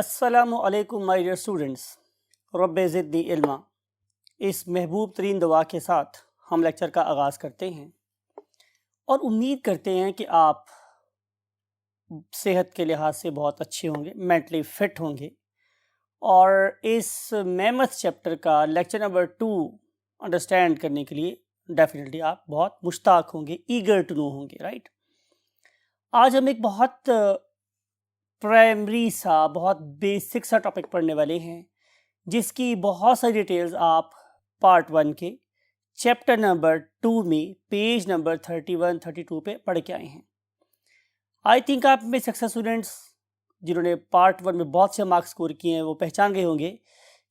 अस्सलामु अलैकुम my dear students, रब्बे ज़िदनी इल्मा। इस महबूब तरीन दुआ के साथ हम लेक्चर का आगाज़ करते हैं और उम्मीद करते हैं कि आप सेहत के लिहाज से बहुत अच्छे होंगे, मेंटली फ़िट होंगे और इस मैमथ चैप्टर का लेक्चर नंबर 2 अंडरस्टैंड करने के लिए डेफिनेटली आप बहुत मुश्ताक होंगे, ईगर टू नो होंगे, राइट। आज हम एक बहुत प्राइमरी सा, बहुत बेसिक सा टॉपिक पढ़ने वाले हैं जिसकी बहुत सारी डिटेल्स आप पार्ट 1 के चैप्टर नंबर 2 में पेज नंबर 31-32 पे पढ़ के आए हैं। आई थिंक आप में सक्सेस स्टूडेंट्स जिन्होंने पार्ट 1 में बहुत से मार्क्स स्कोर किए हैं वो पहचान गए होंगे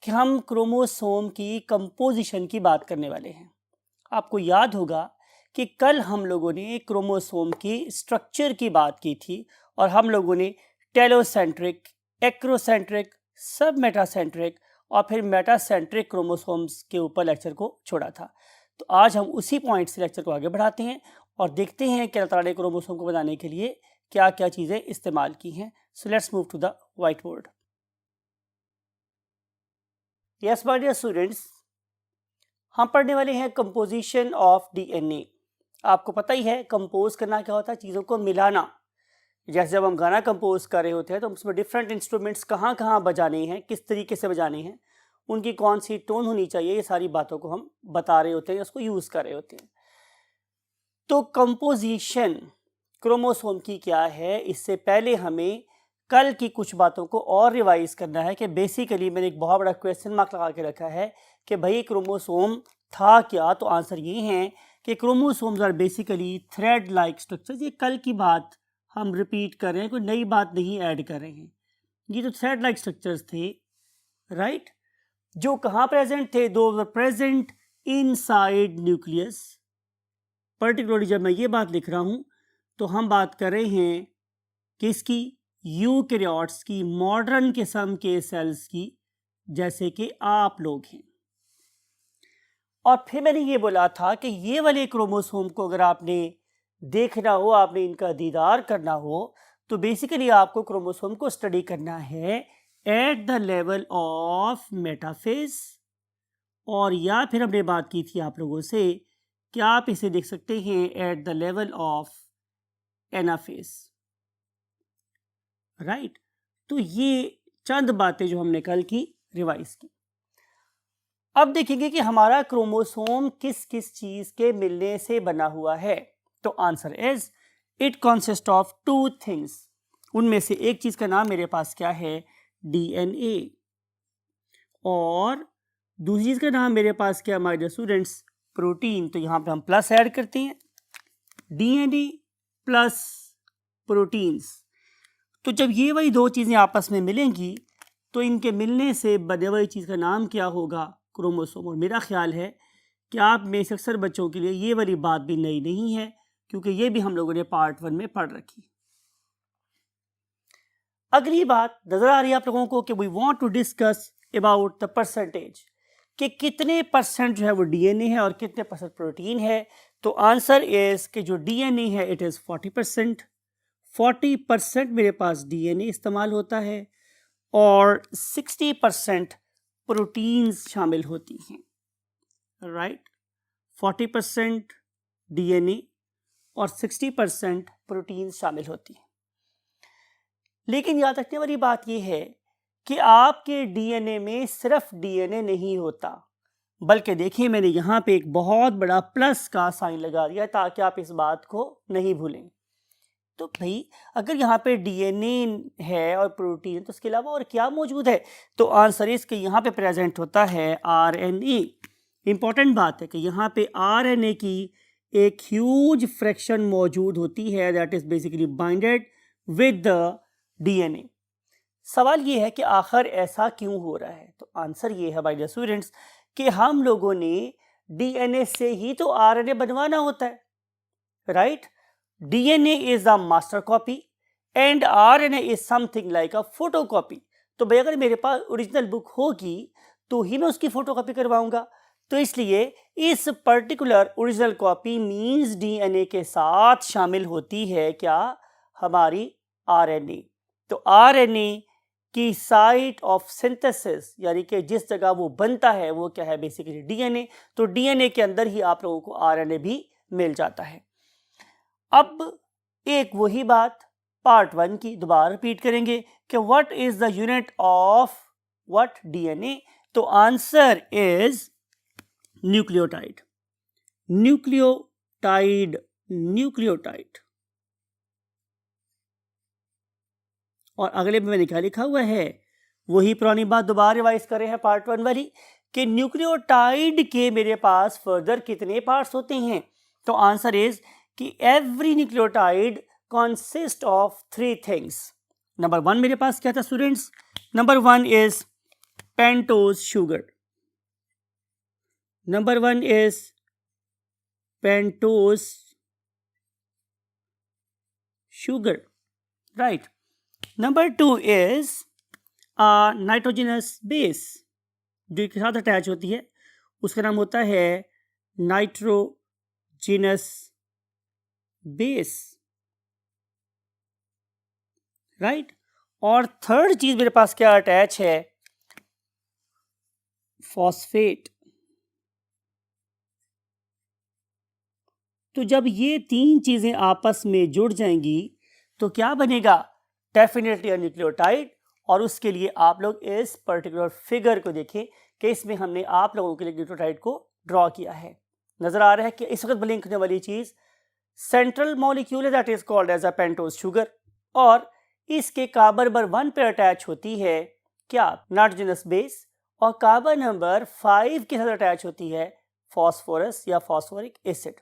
कि हम क्रोमोसोम की कंपोजिशन की बात करने वाले हैं। आपको याद होगा कि कल हम लोगों ने क्रोमोसोम की स्ट्रक्चर की बात की थी और हम लोगों ने टेलोसेंट्रिक, एक्रोसेंट्रिक, सब मेटासेंट्रिक और फिर मेटासेंट्रिक क्रोमोसोम्स के ऊपर लेक्चर को छोड़ा था। तो आज हम उसी पॉइंट से लेक्चर को आगे बढ़ाते हैं और देखते हैं कि अल्लाह ताला ने क्रोमोसोम को बनाने के लिए क्या क्या चीज़ें इस्तेमाल की हैं। So let's move to the white board. Yes my dear students, हम पढ़ने वाले हैं कंपोजिशन ऑफ डीएनए। आपको पता ही है कंपोज करना क्या होता है, चीज़ों को मिलाना। जैसे जब हम गाना कंपोज कर रहे होते हैं तो उसमें डिफरेंट इंस्ट्रूमेंट्स कहाँ कहाँ बजाने हैं, किस तरीके से बजाने हैं, उनकी कौन सी टोन होनी चाहिए, ये सारी बातों को हम बता रहे होते हैं, उसको यूज़ कर रहे होते हैं। तो कंपोजिशन क्रोमोसोम की क्या है, इससे पहले हमें कल की कुछ बातों को और रिवाइज करना है कि बेसिकली मैंने एक बहुत बड़ा क्वेश्चन मार्क लगा के रखा है कि भाई क्रोमोसोम था क्या। तो आंसर ये है कि chromosomes are basically thread like structures. ये कल की बात हम रिपीट कर रहे हैं, कोई नई बात नहीं ऐड कर रहे हैं। ये जो थ्रेड लाइक स्ट्रक्चर्स थे, राइट, जो कहाँ प्रेजेंट थे, दो were present inside nucleus. Particularly जब मैं ये बात लिख रहा हूँ तो हम बात कर रहे हैं किसकी, यूकैरियोट्स की, मॉडर्न किस्म के सेल्स की, जैसे कि आप लोग हैं। और फिर मैंने ये बोला था कि ये वाले क्रोमोसोम को अगर आपने देखना हो, आपने इनका दीदार करना हो, तो बेसिकली आपको क्रोमोसोम को स्टडी करना है at the level of metaphase, और या फिर हमने बात की थी आप लोगों से कि आप इसे देख सकते हैं at the level of anaphase, right. तो ये चंद बातें जो हमने कल की रिवाइज की। अब देखेंगे कि हमारा क्रोमोसोम किस किस चीज के मिलने से बना हुआ है। तो answer is it consist of 2 things. उनमें से एक चीज का नाम मेरे पास क्या है, डीएनए, और दूसरी चीज का नाम मेरे पास क्या, माय डियर स्टूडेंट्स, प्रोटीन। तो यहां पे हम प्लस ऐड करते हैं, डीएनए प्लस प्रोटीन्स। तो जब ये वही दो चीजें आपस में मिलेंगी तो इनके मिलने से बने हुई चीज का नाम क्या होगा, क्रोमोसोम। और मेरा ख्याल है कि आप में से अक्सर बच्चों के लिए ये वाली बात भी नई नहीं है, क्योंकि ये भी हम लोगों ने पार्ट 1 में पढ़ रखी। अगली बात नजर आ रही है आप लोगों को कि we want to discuss about the percentage, कि कितने परसेंट जो है वो डीएनए है और कितने परसेंट प्रोटीन है। तो आंसर इज कि जो डीएनए है इट इज 40%। 40% मेरे पास डीएनए इस्तेमाल होता है और 60% प्रोटीन्स शामिल होती हैं, राइट। 40% डीएनए और 60% प्रोटीन्स शामिल होती हैं। लेकिन याद रखने वाली बात यह है कि आपके डीएनए में सिर्फ डीएनए नहीं होता, बल्कि देखिए मैंने यहाँ पे एक बहुत बड़ा प्लस का साइन लगा दिया ताकि आप इस बात को नहीं भूलें। तो भाई अगर यहाँ पे डीएनए है और प्रोटीन है तो उसके अलावा और क्या मौजूद है। तो आंसर इसके यहाँ पे प्रेजेंट होता है आरएनए। इंपॉर्टेंट बात है कि यहाँ पे आरएनए की एक ह्यूज फ्रैक्शन मौजूद होती है that is basically binded with the DNA. सवाल ये है कि आखिर ऐसा क्यों हो रहा है। तो आंसर ये है माय डियर स्टूडेंट्स कि हम लोगों ने डीएनए से ही तो आरएनए बनवाना होता है, right. DNA is the master copy and RNA is something like a photocopy। तो भाई अगर मेरे पास ओरिजिनल बुक होगी तो ही मैं उसकी फोटोकॉपी करवाऊंगा। तो इसलिए इस particular original copy means DNA के साथ शामिल होती है क्या, हमारी आरएनए। तो आरएनए कि साइट ऑफ सिंथेसिस यानी कि जिस जगह वो बनता है वो क्या है, बेसिकली डीएनए। तो डीएनए के अंदर ही आप लोगों को आरएनए भी मिल जाता है। अब एक वही बात पार्ट 1 की दोबारा रिपीट करेंगे कि what is the unit of what, DNA. तो answer is nucleotide, nucleotide, nucleotide. और अगले में मैंने क्या लिखा हुआ है, वही पुरानी बात दोबारा रिवाइज कर रहे हैं पार्ट 1 वाली कि न्यूक्लियोटाइड के मेरे पास फर्दर कितने पार्ट्स होते हैं। तो आंसर इज कि every nucleotide consist of 3 things. Number 1 मेरे पास क्या था students, number 1 is pentose sugar, number 1 is pentose sugar, right. Number 2 is nitrogenous base, जो एक साथ अटैच होती है, उसका नाम होता है नाइट्रोजिनस बेस, राइट। और थर्ड चीज मेरे पास क्या अटैच है, फॉस्फेट। तो जब ये 3 चीजें आपस में जुड़ जाएंगी तो क्या बनेगा, डेफिनेटली न्यूक्लियोटाइड। और उसके लिए आप लोग इस पर्टिकुलर फिगर को देखें कि इसमें हमने आप लोगों के लिए न्यूक्लियोटाइड को ड्रॉ किया है। नजर आ रहा है कि इस वक्त ब्लिंक होने वाली चीज सेंट्रल मॉलिक्यूल है, that is called as a pentose sugar, और इसके कार्बन नंबर 1 पे अटैच होती है क्या, नाइट्रोजनस बेस, और कार्बन नंबर 5 के साथ अटैच होती है फॉस्फोरस या फॉस्फोरिक एसिड।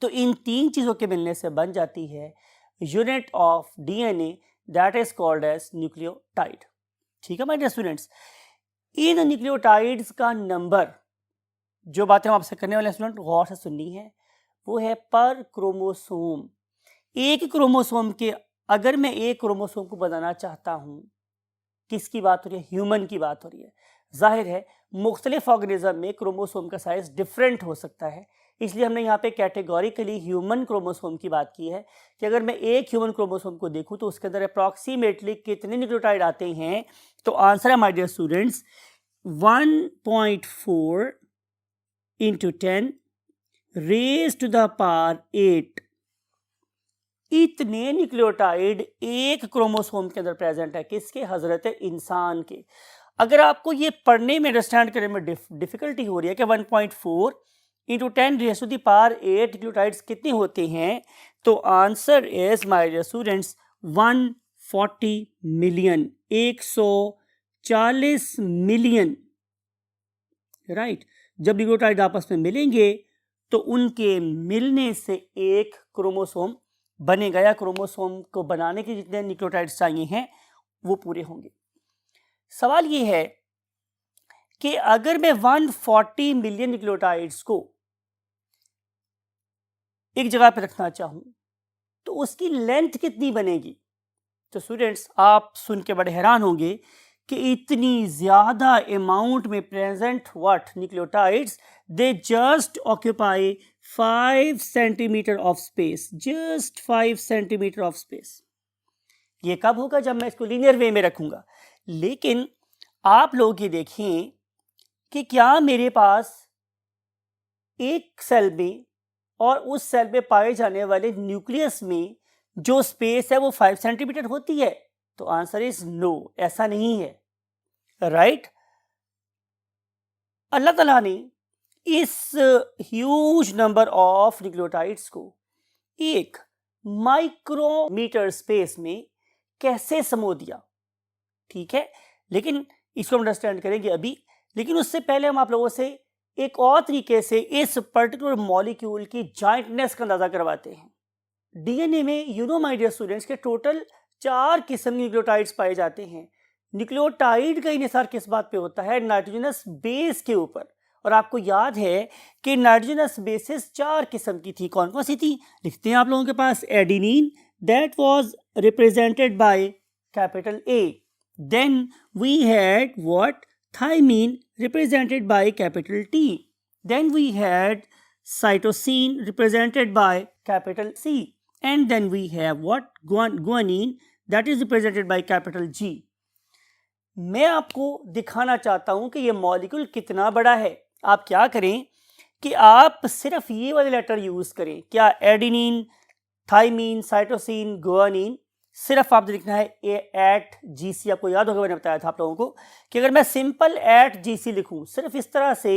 तो इन 3 चीजों के मिलने से बन जाती है unit of DNA, that is called as nucleotide. ठीक है माय डियर स्टूडेंट्स, इन न्यूक्लियोटाइड्स का नंबर, जो बातें हम आपसे करने वाले स्टूडेंट गौर से सुननी है, वो है पर क्रोमोसोम। एक क्रोमोसोम के, अगर मैं एक क्रोमोसोम को बनाना चाहता हूं, किसकी बात हो रही है, ह्यूमन की बात हो रही है। जाहिर है मुख्तलिफ ऑर्गेनिज्म में क्रोमोसोम का साइज डिफरेंट हो सकता है, इसलिए हमने यहाँ पे कैटेगोरिकली ह्यूमन क्रोमोसोम की बात की है कि अगर मैं एक ह्यूमन क्रोमोसोम को देखूं तो उसके अंदर अप्रॉक्सीमेटली कितने न्यूक्लियोटाइड आते हैं। तो आंसर है my dear students 1.4 into 10 raise to the power 8। इतने न्यूक्लियोटाइड एक क्रोमोसोम के अंदर प्रेजेंट है, किसके, हजरत इंसान के। अगर आपको ये पढ़ने में अंडरस्टैंड करने में डिफिकल्टी हो रही है कि 1.4 into 10 raise to the power 8 nucleotides कितने होते हैं, तो answer is my dear students 140 million, 140 million, right. जब न्यूक्लियोटाइड आपस में मिलेंगे तो उनके मिलने से एक क्रोमोसोम बनेगा, या क्रोमोसोम को बनाने के जितने न्यूक्लियोटाइड्स चाहिए हैं वो पूरे होंगे। सवाल ये है कि अगर मैं 140 मिलियन न्यूक्लियोटाइड्स को एक जगह पे रखना चाहूं तो उसकी लेंथ कितनी बनेगी। तो स्टूडेंट्स आप सुन के बड़े हैरान होंगे कि इतनी ज्यादा अमाउंट में present what nucleotides, they just occupy 5 centimetre of space, just 5 centimetre of space. ये कब होगा, जब मैं इसको लीनियर वे में रखूंगा। लेकिन आप लोग ये देखें कि क्या मेरे पास एक सेल में और उस सेल में पाए जाने वाले न्यूक्लियस में जो स्पेस है वो 5 सेंटीमीटर होती है। तो आंसर इज नो, ऐसा नहीं है, राइट। अल्लाह ताला ने इस ह्यूज नंबर ऑफ न्यूक्लियोटाइड्स को एक माइक्रोमीटर स्पेस में कैसे समो दिया, ठीक है, लेकिन इसको हम अंडरस्टैंड करेंगे अभी। लेकिन उससे पहले हम आप लोगों से एक और तरीके से इस पर्टिकुलर मॉलिक्यूल की जाइंटनेस का अंदाजा करवाते हैं। डीएनए में you know my dear students के टोटल 4 किस्म के न्यूक्लियोटाइड्स पाए जाते हैं। न्यूक्लियोटाइड का इन्हिसार किस बात पे होता है, नाइट्रोजनस बेस के ऊपर। और आपको याद है कि नाइट्रोजनस बेसिस 4 किस्म की थी, कौन कौन सी थी, लिखते हैं आप लोगों के पास। Adenine, that was represented by capital A. Then we had what, thymine represented by capital T. Then we had cytosine represented by capital C. And then we have what, guanine, that is represented by capital G. मैं आपको दिखाना चाहता हूं कि ये molecule कितना बड़ा है। आप क्या करें कि आप सिर्फ ये वाले लेटर यूज करें, क्या, एडेनिन, थाइमीन, साइटोसिन, गुआनिन, सिर्फ आपने लिखना है एट जीसी। आपको याद होगा मैंने बताया था आप लोगों को कि अगर मैं सिंपल एट जीसी लिखूं, सिर्फ इस तरह से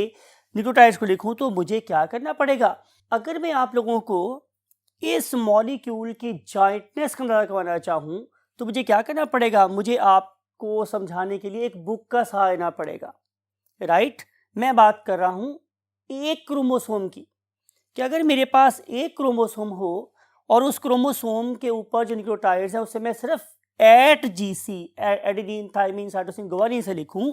न्यूक्लियोटाइड्स को लिखूं, तो मुझे क्या करना पड़ेगा। अगर मैं आप लोगों को इस मॉलिक्यूल की जॉइंटनेस का अंदाजा करवाना चाहूं तो मुझे क्या करना पड़ेगा, मुझे आपको समझाने के लिए एक बुक का सहारा लेना पड़ेगा, राइट। मैं बात कर रहा हूं एक क्रोमोसोम की, कि अगर मेरे पास एक क्रोमोसोम हो और उस क्रोमोसोम के ऊपर जो न्यूक्लियोटाइड्स है उसे मैं सिर्फ AT GC, adenine, thymine, cytosine, guanine से लिखूं,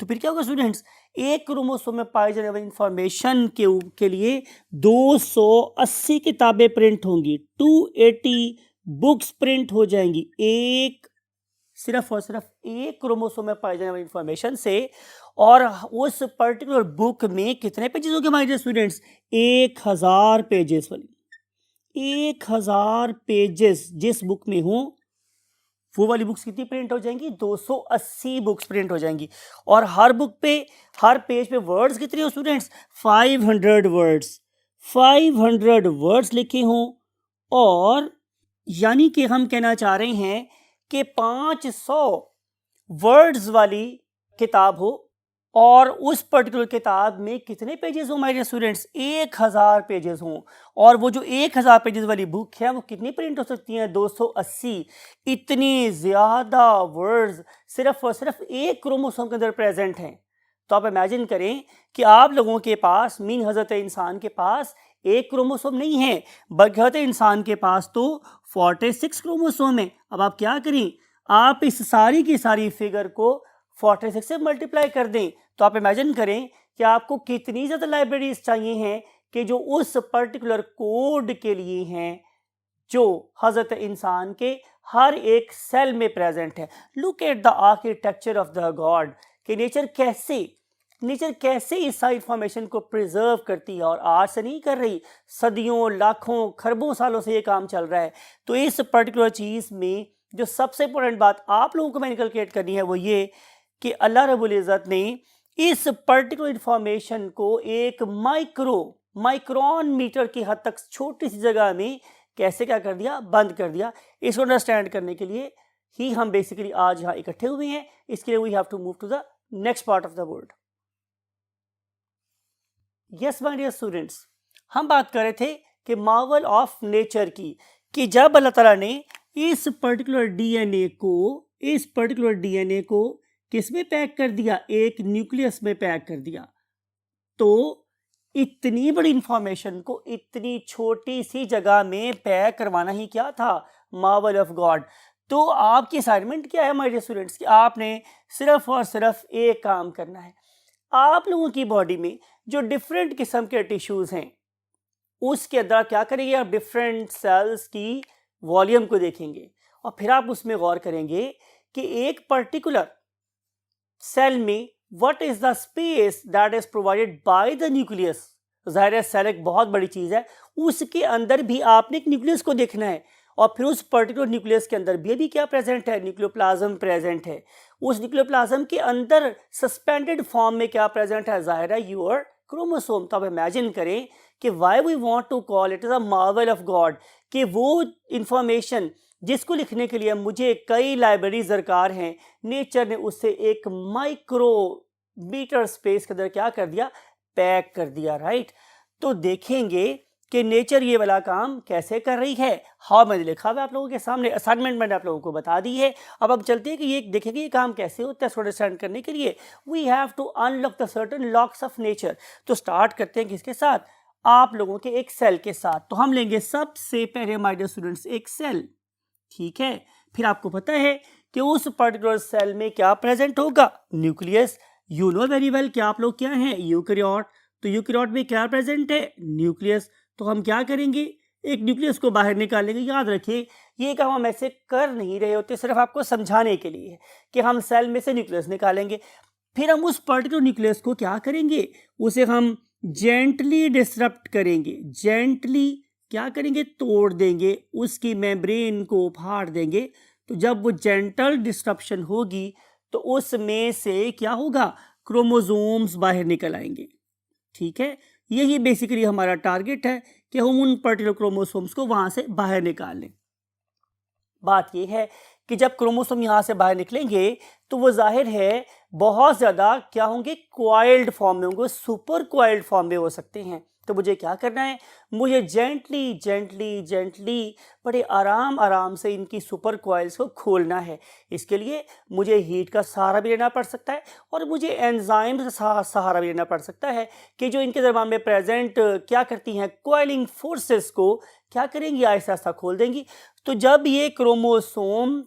तो फिर क्या होगा स्टूडेंट्स, एक क्रोमोसोम में पाई जाने वाली इंफॉर्मेशन के लिए 280 किताबें प्रिंट होंगी, 280 बुक्स प्रिंट हो जाएंगी, एक सिर्फ और सिर्फ एक क्रोमोसोम में पाई जाने वाली इंफॉर्मेशन से। और उस पर्टिकुलर बुक में कितने पेजेस होंगे हमारे स्टूडेंट्स, 1000 पेजेस वाली, 1000 पेजेस जिस बुक में हो वो वाली बुक्स कितनी प्रिंट हो जाएंगी, 280 बुक्स प्रिंट हो जाएंगी। और हर बुक पे, हर पेज पे वर्ड्स कितने हो स्टूडेंट्स, 500 वर्ड्स, 500 वर्ड्स लिखे हों। और यानी कि हम कहना चाह रहे हैं कि 500 वर्ड्स वाली किताब हो और उस पर्टिकुलर किताब में कितने पेजेस हो हमारे स्टूडेंट्स, 1000 पेजेस हों। और वो जो 1000 पेजेस वाली बुक है वो कितनी प्रिंट हो सकती है, 280। इतनी ज़्यादा वर्ड्स सिर्फ और सिर्फ एक क्रोमोसोम के अंदर प्रेजेंट हैं। तो आप इमेजिन करें कि आप लोगों के पास, मीन हज़रत इंसान के पास एक क्रोमोसोम नहीं है, बल्कि हज़रत इंसान के पास तो 46 क्रोमोसोम है। अब आप क्या करें, आप इस सारी की सारी फिगर को 46 से मल्टीप्लाई कर दें, तो आप इमेजिन करें कि आपको कितनी ज़्यादा लाइब्रेरीज चाहिए हैं कि जो उस पर्टिकुलर कोड के लिए हैं जो हज़रत इंसान के हर एक सेल में प्रेजेंट है। Look at the architecture of the God, कि नेचर कैसे इस सारी इंफॉर्मेशन को प्रिजर्व करती है। और आज से नहीं कर रही, सदियों, लाखों, खरबों सालों से ये काम चल रहा है। तो इस पर्टिकुलर चीज़ में जो सबसे इंपॉर्टेंट बात आप लोगों को मैंने कैलकुलेट करनी है वो ये कि अल्लाह रब्बुल इज़्ज़त ने इस पर्टिकुलर इंफॉर्मेशन को एक माइक्रोन मीटर की हद तक छोटी सी जगह में कैसे क्या कर दिया, बंद कर दिया। इसको अंडरस्टैंड करने के लिए ही हम बेसिकली आज यहाँ इकट्ठे हुए हैं। इसके लिए we have to move to the next part of the word. Yes my dear students, हम बात कर रहे थे कि मार्वल ऑफ नेचर की, कि जब अल्लाह ताला ने इस पर्टिकुलर डीएनए को किस में पैक कर दिया, एक न्यूक्लियस में पैक कर दिया, तो इतनी बड़ी इंफॉर्मेशन को इतनी छोटी सी जगह में पैक करवाना ही क्या था, मार्वल ऑफ गॉड। तो आपकी असाइनमेंट क्या है माय स्टूडेंट्स, कि आपने सिर्फ और सिर्फ एक काम करना है। आप लोगों की बॉडी में जो डिफरेंट किस्म के टिश्यूज़ हैं उसके अंदर क्या करेंगे, आप डिफरेंट सेल्स की वॉल्यूम को देखेंगे और फिर आप उसमें गौर करेंगे कि एक पर्टिकुलर सेल में what is the space that is provided by the nucleus. जाहिर है सेल एक बहुत बड़ी चीज़ है, उसके अंदर भी आपने एक न्यूक्लियस को देखना है और फिर उस पर्टिकुलर न्यूक्लियस के अंदर भी क्या प्रेजेंट है, न्यूक्लियोप्लाज्म प्रेजेंट है। उस न्यूक्लियोप्लाज्म के अंदर सस्पेंडेड फॉर्म में क्या प्रेजेंट है, जाहिर है योर क्रोमोसोम। तो आप इमेजिन करें कि why we want to call it is a marvel of God, कि वो इंफॉर्मेशन जिसको लिखने के लिए मुझे कई लाइब्रेरीज दरकार हैं, नेचर ने उससे एक माइक्रोमीटर स्पेस के अंदर क्या कर दिया, पैक कर दिया, राइट। तो देखेंगे कि नेचर ये वाला काम कैसे कर रही है। हाँ, मैंने लिखा हुआ आप लोगों के सामने, असाइनमेंट मैंने आप लोगों को बता दी है। अब हम चलते हैं कि ये देखेंगे ये काम कैसे होता है। इसको अंडरस्टैंड करने के लिए we have to unlock the certain locks of nature. तो स्टार्ट करते हैं किसके साथ, आप लोगों के एक सेल के साथ। तो हम लेंगे सबसे पहले माय डियर स्टूडेंट्स एक सेल, ठीक है। फिर आपको पता है कि उस पर्टिकुलर सेल में क्या प्रेजेंट होगा, nucleus. You know very well कि आप लोग क्या हैं, यूकैरियोट। तो यूकैरियोट में क्या प्रेजेंट है, न्यूक्लियस। तो हम क्या करेंगे, एक न्यूक्लियस को बाहर निकालेंगे। याद रखिए ये काम हम ऐसे कर नहीं रहे होते, सिर्फ आपको समझाने के लिए है कि हम सेल में से न्यूक्लियस निकालेंगे। फिर हम उस पर्टिकुलर न्यूक्लियस को क्या करेंगे, उसे हम जेंटली डिसरप्ट करेंगे। जेंटली क्या करेंगे, तोड़ देंगे, उसकी मेम्ब्रेन को फाड़ देंगे। तो जब वो जेंटल डिस्ट्रप्शन होगी तो उसमें से क्या होगा, क्रोमोसोम्स बाहर निकल आएंगे। ठीक है, यही बेसिकली हमारा टारगेट है कि हम उन पर्टिकुलर क्रोमोसोम्स को वहां से बाहर निकाल लें। बात यह है कि जब क्रोमोसोम यहाँ से बाहर निकलेंगे तो वो जाहिर है बहुत ज़्यादा क्या होंगे, क्वाइल्ड फॉर्म में होंगे, सुपर क्वाइल्ड फॉर्म में हो सकते हैं। तो मुझे क्या करना है, मुझे जेंटली जेंटली जेंटली बड़े आराम आराम से इनकी सुपर क्वाइल्स को खोलना है। इसके लिए मुझे हीट का सहारा भी लेना पड़ सकता है और मुझे एंजाइम का सहारा भी लेना पड़ सकता है कि जो इनके दरमियान में प्रेजेंट क्या करती हैं, क्वाइलिंग फोर्सेस को क्या करेंगी, आहिस्ता आहिस्ता खोल देंगी। तो जब ये क्रोमोसोम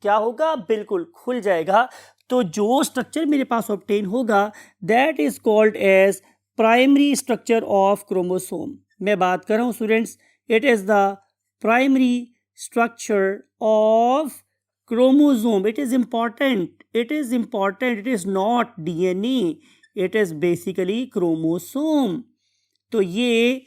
क्या होगा, बिल्कुल खुल जाएगा, तो जो स्ट्रक्चर मेरे पास ऑब्टेन होगा that is called as primary structure of chromosome. मैं बात कर रहा हूँ students, it is the primary structure of chromosome. It is important, it is important, it is not DNA, it is basically chromosome. तो ये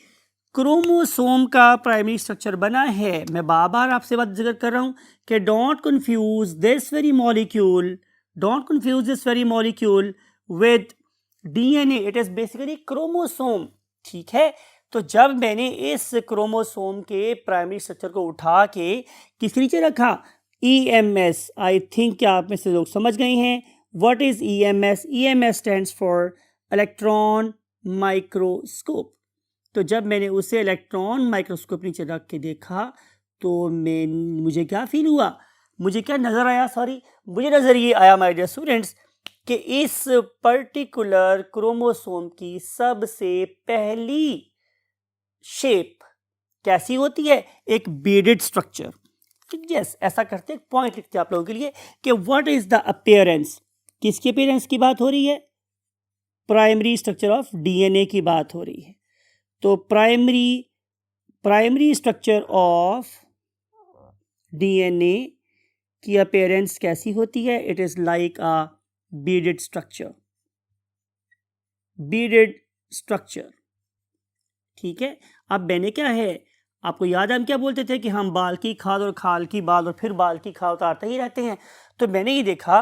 chromosome का primary structure बना है। मैं बार बार आपसे बात जिक्र कर रहा हूं कि don't confuse this very molecule, don't confuse this very molecule with DNA, it is basically chromosome. ठीक है, तो जब मैंने इस क्रोमोसोम के प्राइमरी स्ट्रक्चर को उठा के किसके नीचे रखा, ईएमएस, आई थिंक कि आप में से लोग समझ गए हैं what is EMS. EMS stands for electron microscope. तो जब मैंने उसे इलेक्ट्रॉन माइक्रोस्कोप नीचे रख के देखा तो मुझे क्या फील हुआ, मुझे क्या नज़र आया, मुझे नज़र ये आया माय डियर स्टूडेंट्स कि इस पर्टिकुलर क्रोमोसोम की सबसे पहली शेप कैसी होती है, एक बीडेड स्ट्रक्चर। यस, ऐसा करते, एक पॉइंट लिखते हैं आप लोगों के लिए कि व्हाट इज द अपीयरेंस। किसकी अपीयरेंस की बात हो रही है, प्राइमरी स्ट्रक्चर ऑफ डीएनए की बात हो रही है। तो प्राइमरी स्ट्रक्चर ऑफ डीएनए की अपीयरेंस कैसी होती है, it is like a beaded structure, beaded structure. ठीक है, अब मैंने क्या है, आपको याद है हम क्या बोलते थे कि हम बाल की खाल और खाल की बाल और फिर बाल की खाल उतारते ही रहते हैं। तो मैंने ये देखा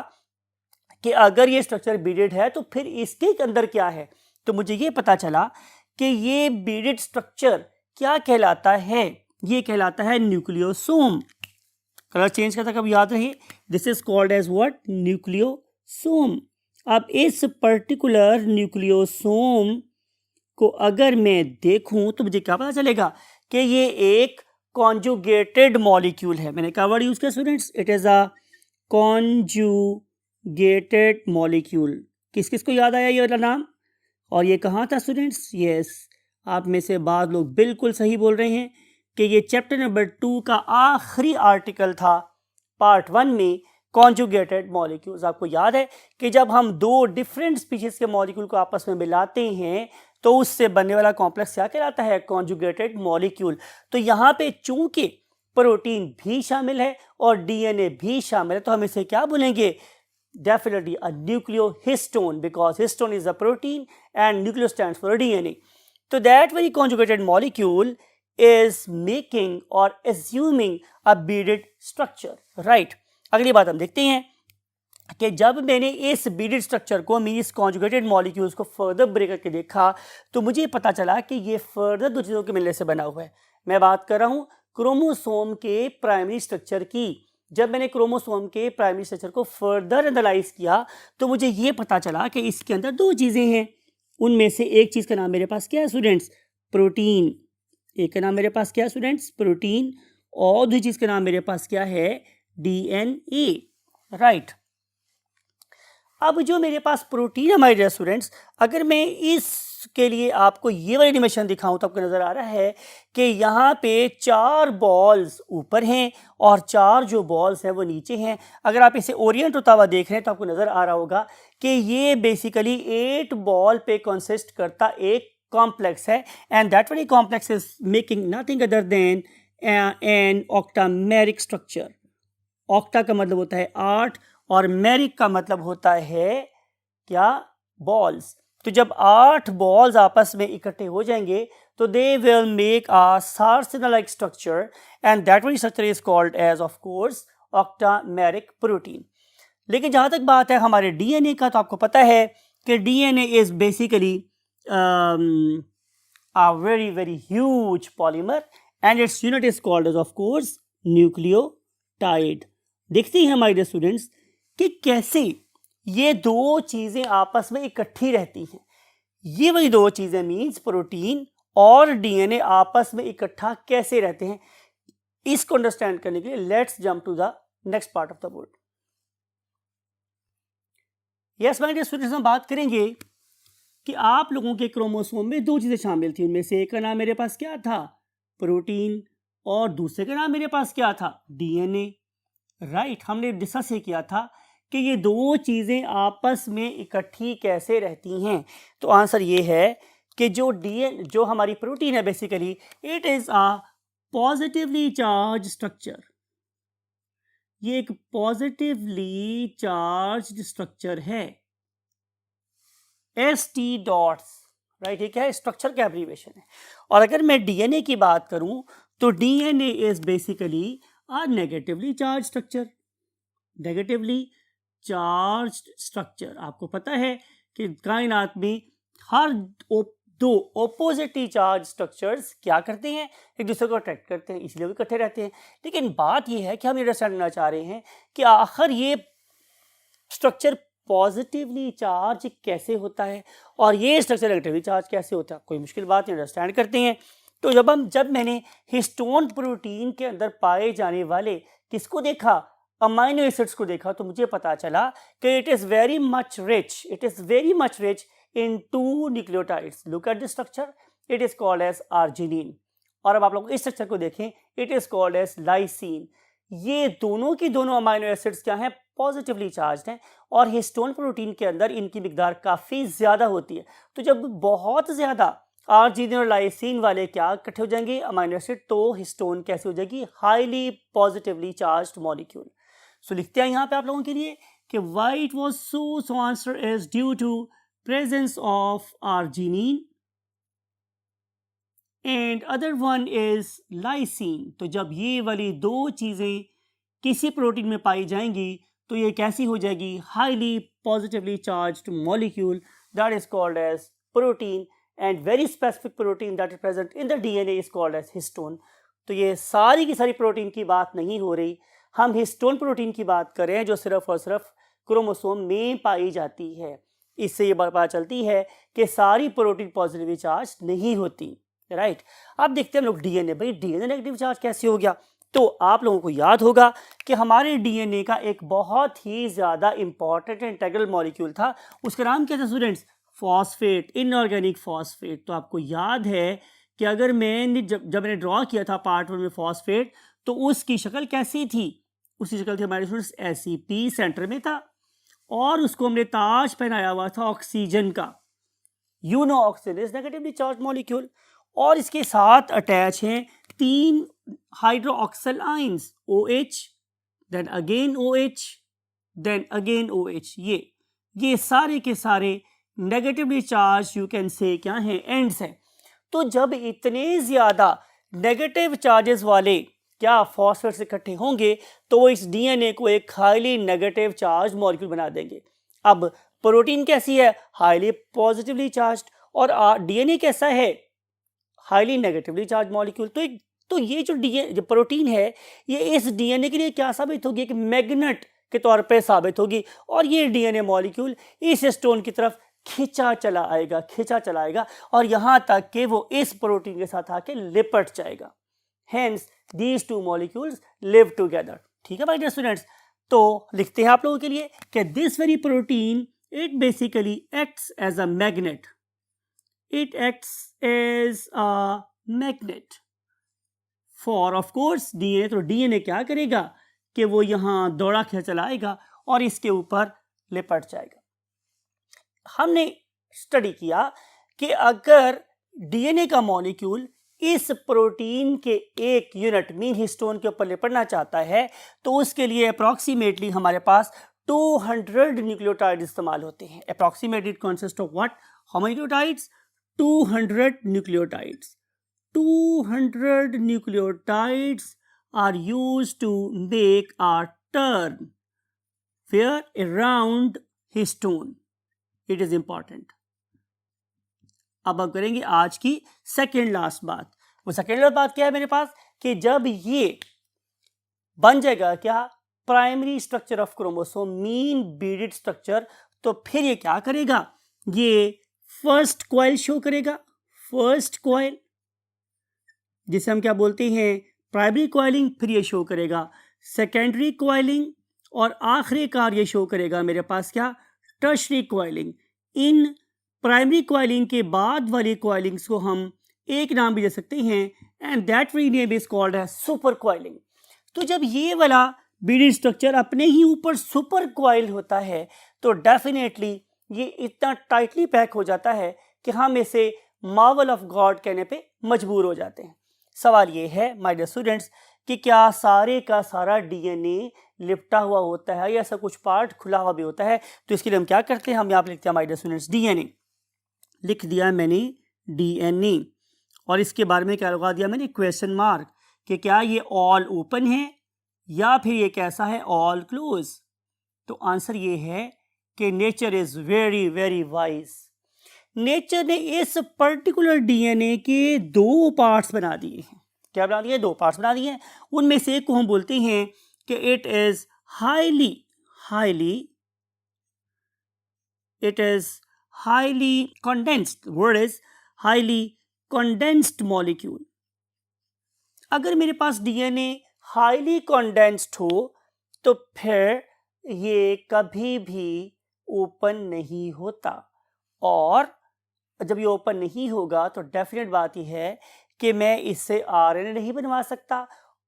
कि अगर ये स्ट्रक्चर बीडेड है तो फिर इसके अंदर क्या है, तो मुझे ये पता चला कि ये बीडेड स्ट्रक्चर क्या कहलाता है, ये कहलाता है न्यूक्लियोसोम। कलर चेंज करता कब याद रहे, this is called as what, nucleosome. अब इस पर्टिकुलर न्यूक्लियोसोम को अगर मैं देखूं तो मुझे क्या पता चलेगा कि ये एक कॉन्जुगेटेड मॉलिक्यूल है। मैंने क्या वर्ड यूज किया students, it is a conjugated molecule. किस किस को याद आया ये वाला नाम, और ये कहाँ था स्टूडेंट्स, यस, आप में से बाद लोग बिल्कुल सही बोल रहे हैं कि ये चैप्टर नंबर 2 का आखिरी आर्टिकल था पार्ट 1 में, कॉन्जुगेटेड मॉलिक्यूल्स। आपको याद है कि जब हम दो डिफरेंट स्पीशीज के मॉलिक्यूल को आपस में मिलाते हैं तो उससे बनने वाला कॉम्प्लेक्स क्या कहलाता है, कॉन्जुगेटेड मॉलिक्यूल। तो यहाँ पे चूंकि प्रोटीन भी शामिल है और डीएनए भी शामिल है तो हम इसे क्या बोलेंगे, definitely a nucleohistone, because histone is a protein and nucleo stands for DNA. So that very conjugated molecule is making or assuming a beaded structure, right? अगली बात हम देखते हैं कि जब मैंने इस beaded structure को, इस conjugated molecules को further break करके देखा तो मुझे पता चला कि ये further दो चीज़ों के मिलने से बना हुआ है। मैं बात कर रहा हूँ क्रोमोसोम के प्राइमरी स्ट्रक्चर की। जब मैंने क्रोमोसोम के प्राइमरी स्ट्रक्चर को फर्दर एनालाइज किया तो मुझे ये पता चला कि इसके अंदर दो चीज़ें हैं। उनमें से एक चीज़ का नाम मेरे पास क्या है स्टूडेंट्स, प्रोटीन। एक का नाम मेरे पास क्या है स्टूडेंट्स, प्रोटीन, और दूसरी चीज़ का नाम मेरे पास क्या है, डीएनए, राइट। अब जो मेरे पास प्रोटीन है हमारे स्टूडेंट्स, अगर मैं इसके लिए आपको ये वाली एनिमेशन दिखाऊं तो आपको नज़र आ रहा है कि यहाँ पे 4 बॉल्स ऊपर हैं और 4 जो बॉल्स हैं वो नीचे हैं। अगर आप इसे ओरिएंट होता हुआ देख रहे हैं तो आपको नज़र आ रहा होगा कि ये बेसिकली 8 बॉल पे कंसिस्ट करता एक कॉम्प्लेक्स है, and that very complex is making nothing other than an octameric structure. Octa का मतलब होता है 8 और मेरिक का मतलब होता है क्या, बॉल्स। तो जब 8 बॉल्स आपस में इकट्ठे हो जाएंगे तो they will make a sarcina like structure, and that very structure is called as of course octameric protein. लेकिन जहाँ तक बात है हमारे डीएनए का, तो आपको पता है कि DNA is basically a very huge polymer and its unit is called as of course nucleotide. देखते हैं हमारे स्टूडेंट्स कि कैसे ये दो चीजें आपस में इकट्ठी रहती हैं। ये वही दो चीजें मीन्स प्रोटीन और डीएनए आपस में इकट्ठा कैसे रहते हैं, इसको अंडरस्टैंड करने के लिए let's jump to the next part of the board. Yes my dear students, हम बात करेंगे कि आप लोगों के क्रोमोसोम में दो चीज़ें शामिल थी। उनमें से एक का नाम मेरे पास क्या था, प्रोटीन, और दूसरे का नाम मेरे पास क्या था, डीएनए। राइट, हमने डिस्कस ये किया था कि ये दो चीज़ें आपस में इकट्ठी कैसे रहती हैं। तो आंसर ये है कि जो हमारी प्रोटीन है basically it is a positively charge structure. ये एक पॉजिटिवली चार्ज स्ट्रक्चर है, ST डॉट्स, राइट। ये क्या है, स्ट्रक्चर का एब्रीविएशन है। और अगर मैं डीएनए की बात करूं तो DNA is basically a negatively charge structure. Negatively charge structure, आपको पता है कि कायनात में हर दो ऑपोजिटली चार्ज स्ट्रक्चर्स क्या करते हैं, एक दूसरे को अट्रैक्ट करते हैं, इसलिए भी इकट्ठे रहते हैं। लेकिन बात यह है कि हम अंडरस्टैंड करना चाह रहे हैं कि आखिर ये स्ट्रक्चर पॉजिटिवली चार्ज कैसे होता है और ये स्ट्रक्चर नेगेटिवली चार्ज कैसे होता है। कोई मुश्किल बात नहीं, अंडरस्टैंड करते हैं। तो जब मैंने हिस्टोन प्रोटीन के अंदर पाए जाने वाले किसको देखा, अमाइनो एसिड्स को देखा, तो मुझे पता चला कि it is very much rich in 2 nucleotides. Look at the structure, it is called as arginine. और अब आप लोग इस स्ट्रक्चर को देखें, it is called as lysine. ये दोनों की दोनों अमाइनो एसिड्स क्या हैं, पॉजिटिवली चार्ज हैं, और हिस्टोन प्रोटीन के अंदर इनकी मिकदार काफ़ी ज़्यादा होती है। तो जब बहुत ज़्यादा आर्जिनिन और लाइसिन वाले क्या इकट्ठे हो जाएंगे, अमाइनो एसिड, तो हिस्टोन कैसे हो जाएगी, highly positively charged molecule. So लिखते हैं यहाँ पे आप लोगों के लिए कि why it was so answer is due to presence of arginine and other one is lysine. तो जब ये वाली दो चीज़ें किसी प्रोटीन में पाई जाएंगी तो ये कैसी हो जाएगी, highly positively charged molecule that is called as protein, and very specific protein that is present in the DNA is called as histone. तो ये सारी की सारी प्रोटीन की बात नहीं हो रही, हम हिस्टोन प्रोटीन की बात कर रहे हैं जो सिर्फ और सिर्फ क्रोमोसोम में पाई जाती है। इससे ये बात पता चलती है कि सारी प्रोटीन पॉजिटिवली चार्ज नहीं होती। राइट, अब देखते हैं हम लोग डीएनए। भाई डीएनए नेगेटिव चार्ज कैसे हो गया, तो आप लोगों को याद होगा कि हमारे डीएनए का एक बहुत ही ज़्यादा इंपॉर्टेंट इंटेग्रल मॉलिक्यूल था, उसका नाम क्या था स्टूडेंट्स, फॉस्फेट, इनऑर्गेनिक फॉस्फेट। तो आपको याद है कि अगर मैंने जब मैंने ड्रॉ किया था पार्ट 1 में फॉस्फेट, तो उसकी शक्ल कैसी थी, उसकी शक्ल थी हमारे स्टूडेंट्स ऐसी, पी सेंटर में था, और उसको हमने ताज पहनाया हुआ था ऑक्सीजन का। You know oxygen is negatively charge molecule, और इसके साथ अटैच हैं 3 hydroxyl ions, OH, then again OH, then again OH। ये सारे के सारे negatively charge you can say क्या हैं, एंड्स हैं। तो जब इतने ज़्यादा नेगेटिव चार्जेस वाले क्या फॉस्फेट्स इकट्ठे होंगे तो वो इस डीएनए को एक हाईली नेगेटिव चार्ज मॉलिक्यूल बना देंगे। अब प्रोटीन कैसी है, हाईली पॉजिटिवली चार्ज्ड, और डीएनए कैसा है, हाईली नेगेटिवली चार्ज मॉलिक्यूल। तो ये जो प्रोटीन है ये इस डीएनए के लिए क्या साबित होगी, एक मैग्नेट के तौर पे साबित होगी, और ये डीएनए मॉलिक्यूल इस स्टोन की तरफ खींचा चला आएगा और यहाँ तक कि वो इस प्रोटीन के साथ आके लिपट जाएगा। Hence these 2 molecules live together. ठीक है भाई डियर स्टूडेंट्स, तो लिखते हैं आप लोगों के लिए कि this very protein it basically acts as a magnet, it acts as a magnet for of course DNA। तो DNA क्या करेगा कि वो यहाँ दौड़ा खींचा चलाएगा और इसके ऊपर लिपट जाएगा। हमने स्टडी किया कि अगर DNA का मॉलिक्यूल इस प्रोटीन के एक यूनिट मीन हिस्टोन के ऊपर लिपटना चाहता है तो उसके लिए अप्रॉक्सीमेटली हमारे पास 200 न्यूक्लियोटाइड इस्तेमाल होते हैं। Approximately it consist of what, how many nucleotides, 200 nucleotides. 200 nucleotides are used to make a turn where around histone. It is important. अब हम करेंगे आज की सेकेंड लास्ट बात. वो सेकेंड लास्ट बात क्या है मेरे पास कि जब ये बन जाएगा क्या primary structure of chromosome, mean beaded structure, तो फिर ये क्या करेगा, ये फर्स्ट कॉइल शो करेगा. फर्स्ट कॉइल जिसे हम क्या बोलते हैं प्राइमरी कॉइलिंग, फिर ये शो करेगा सेकेंडरी कॉइलिंग, और आखिरकार ये शो करेगा मेरे पास क्या tertiary coiling. In primary coiling के बाद वाली कॉइलिंग्स को हम एक नाम भी दे सकते हैं and that very name is called है सुपर कॉइलिंग. तो जब ये वाला बीडेड स्ट्रक्चर अपने ही ऊपर सुपर कॉइल होता है तो डेफिनेटली ये इतना टाइटली पैक हो जाता है कि हम इसे मार्वल ऑफ गॉड कहने पे मजबूर हो जाते हैं. सवाल ये है माय डियर स्टूडेंट्स कि क्या सारे का सारा डीएनए लिपटा हुआ होता है या ऐसा कुछ पार्ट खुला हुआ भी होता है. तो इसके लिए हम क्या करते हैं, हम यहाँ पे लिखते हैं माय डियर स्टूडेंट्स डीएनए. लिख दिया है मैंने डीएनए और इसके बारे में क्या लगा दिया मैंने क्वेश्चन मार्क कि क्या ये ऑल ओपन है या फिर ये कैसा है ऑल क्लोज. तो आंसर ये है कि nature is very very wise. Nature ने इस पर्टिकुलर डीएनए के दो पार्ट्स बना दिए हैं. क्या बना दिए, दो पार्ट्स बना दिए हैं. उनमें से एक को हम बोलते हैं कि it is highly condensed. Word is highly condensed molecule. अगर मेरे पास डीएनए हाईली कंडेंस्ड हो तो फिर ये कभी भी ओपन नहीं होता, और जब ये ओपन नहीं होगा तो डेफिनेट बात यह है कि मैं इससे आरएनए नहीं बनवा सकता,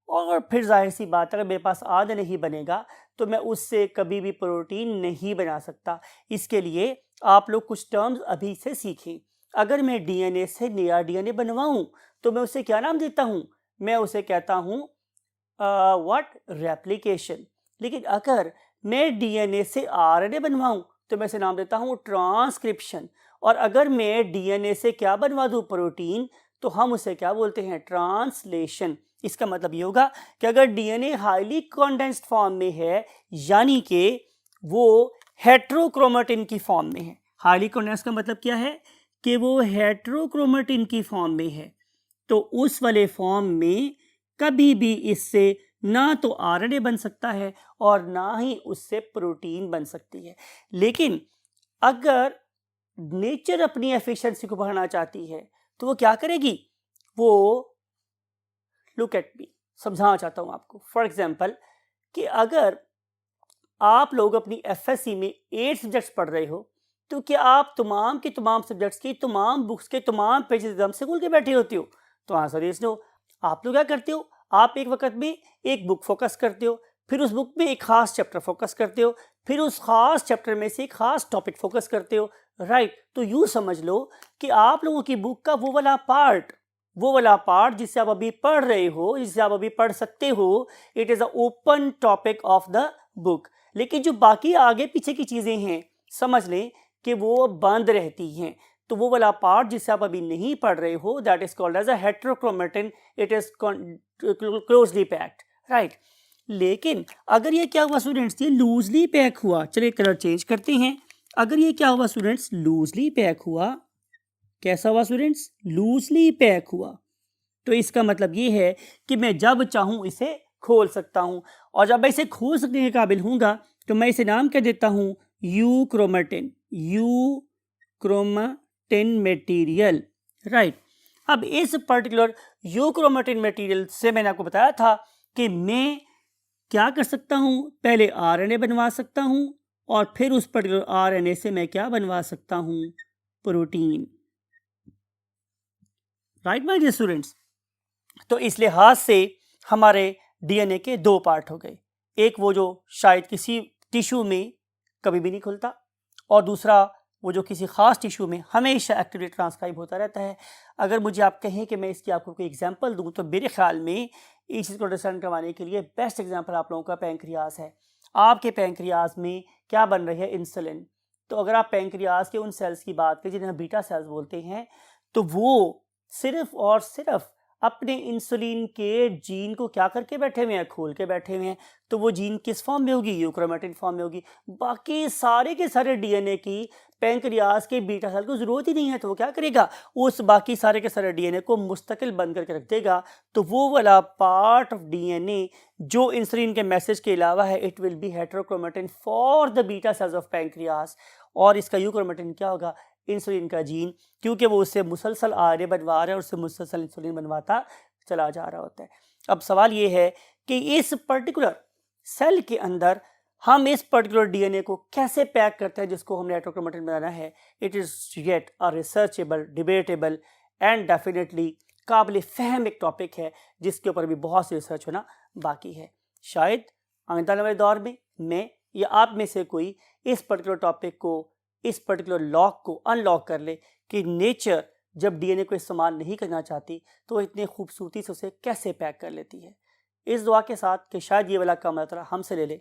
और फिर जाहिर सी बात है अगर मेरे पास आरएनए नहीं बनेगा तो मैं उससे कभी भी प्रोटीन नहीं बना सकता. इसके लिए आप लोग कुछ टर्म्स अभी से सीखें. अगर मैं डीएनए से नया डीएनए बनवाऊं तो मैं उसे क्या नाम देता हूं, मैं उसे कहता हूं रेप्लिकेशन. लेकिन अगर मैं डीएनए से आरएनए बनवाऊं तो मैं इसे नाम देता हूं ट्रांसक्रिप्शन. और अगर मैं डीएनए से क्या बनवा दूं प्रोटीन तो हम उसे क्या बोलते हैं ट्रांसलेशन. इसका मतलब ये होगा कि अगर डीएनए हाईली कंडेंस्ड फॉर्म में है यानी कि वो हेट्रोक्रोमेटिन की फॉर्म में है. हाईली कंडेंस्ड का मतलब क्या है कि वो हेट्रोक्रोमेटिन की फॉर्म में है, तो उस वाले फॉर्म में कभी भी इससे ना तो आरएनए बन सकता है और ना ही उससे प्रोटीन बन सकती है. लेकिन अगर नेचर अपनी एफिशिएंसी को बढ़ाना चाहती है तो वो क्या करेगी, वो लुक एट मी, समझाना चाहता हूं आपको. फॉर एग्जांपल कि अगर आप लोग अपनी एफएससी में 8 सब्जेक्ट्स पढ़ रहे हो तो क्या आप तमाम के तमाम सब्जेक्ट्स की तमाम बुक्स के तमाम पेजेस एकदम से खोल के बैठे होते हो. तो आंसर इज नो. आप लोग क्या करते हो, आप एक वक्त में एक बुक फोकस करते हो, फिर उस बुक में एक खास चैप्टर फोकस करते हो, फिर उस खास चैप्टर में से एक खास टॉपिक फोकस करते हो. राइट. तो यूँ समझ लो कि आप लोगों की बुक का वो वाला पार्ट जिसे आप अभी पढ़ रहे हो, जिसे आप अभी पढ़ सकते हो, it is a open topic of the book. लेकिन जो बाकी आगे पीछे की चीज़ें हैं समझ लें कि वो बंद रहती हैं. तो वो वाला पार्ट जिसे आप अभी नहीं पढ़ रहे हो that is called as a heterochromatin. It is closely packed. Right. लेकिन अगर ये क्या हुआ स्टूडेंट्स, ये लूजली पैक हुआ. चलिए कलर चेंज करते हैं. अगर ये क्या हुआ स्टूडेंट्स, लूजली पैक हुआ. कैसा हुआ स्टूडेंट्स, लूजली पैक हुआ. तो इसका मतलब ये है कि मैं जब चाहूं इसे खोल सकता हूं, और जब मैं इसे खोल सकने के काबिल हूँगा तो मैं इसे नाम क्या देता हूं, यूक्रोमेटिन मटेरियल. राइट. अब इस पर्टिकुलर यूक्रोमेटिन मटेरियल से मैंने आपको बताया था कि मैं क्या कर सकता हूं, पहले आरएनए बनवा सकता हूं और फिर उस पर्टिकुलर आरएनए से मैं क्या बनवा सकता हूं, protein. Right my dear students. तो इस लिहाज से हमारे डीएनए के दो पार्ट हो गए. एक वो जो शायद किसी टिश्यू में कभी भी नहीं खुलता, और दूसरा वो जो किसी खास टिश्यू में हमेशा एक्टिवली ट्रांसक्राइब होता रहता है. अगर मुझे आप कहें कि मैं इसकी आपको कोई एग्जांपल दूं तो मेरे ख्याल में इस चीज़ को अंडरस्टैंड करवाने के लिए बेस्ट एग्जांपल आप लोगों का पैंक्रियाज है. आपके पैंक्रियाज में क्या बन रही है, इंसुलिन. तो अगर आप पैंक्रियाज के उन सेल्स की बात करें जिन्हें बीटा सेल्स बोलते हैं, तो वो सिर्फ और सिर्फ अपने इंसुलिन के जीन को क्या करके बैठे हुए हैं, खोल के बैठे हुए हैं। तो वो जीन किस फॉर्म में होगी, यूक्रोमेटिन फॉर्म में होगी। बाकी सारे के सारे डीएनए की पैंक्रियाज के बीटा सेल को जरूरत ही नहीं है, तो वो क्या करेगा, उस बाकी सारे के सारे डीएनए को मुस्तकिल बंद करके रख देगा। तो वो वाला पार्ट ऑफ डीएनए जो इंसुलिन के मैसेज के अलावा है, it will be heterochromatin for the beta cells of pancreas. और इसका यूक्रोमेटिन क्या होगा, इंसुलिन का जीन, क्योंकि वो उससे मुसलसल आरएनए बनवा रहा है और उससे मुसलसल इंसुलिन बनवाता चला जा रहा होता है। अब सवाल ये है कि इस पर्टिकुलर सेल के अंदर हम इस पर्टिकुलर डीएनए को कैसे पैक करते हैं जिसको हमने हेटेरोक्रोमेटिन बनाना है। It is yet a researchable, debatable and definitely काबिल फहम एक टॉपिक है जिसके ऊपर भी बहुत सी रिसर्च होना बाकी है। शायद आने वाले दौर में मैं या आप में से कोई इस पर्टिकुलर टॉपिक को, इस पर्टिकुलर लॉक को अनलॉक कर ले कि नेचर जब डीएनए को इस्तेमाल नहीं करना चाहती तो इतने खूबसूरती से उसे कैसे पैक कर लेती है। इस दुआ के साथ कि शायद ये वाला काम अल्लाह हमसे ले ले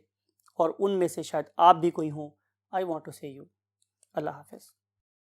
और उनमें से शायद आप भी कोई हों। आई वॉन्ट टू से यू अल्लाह हाफिज़।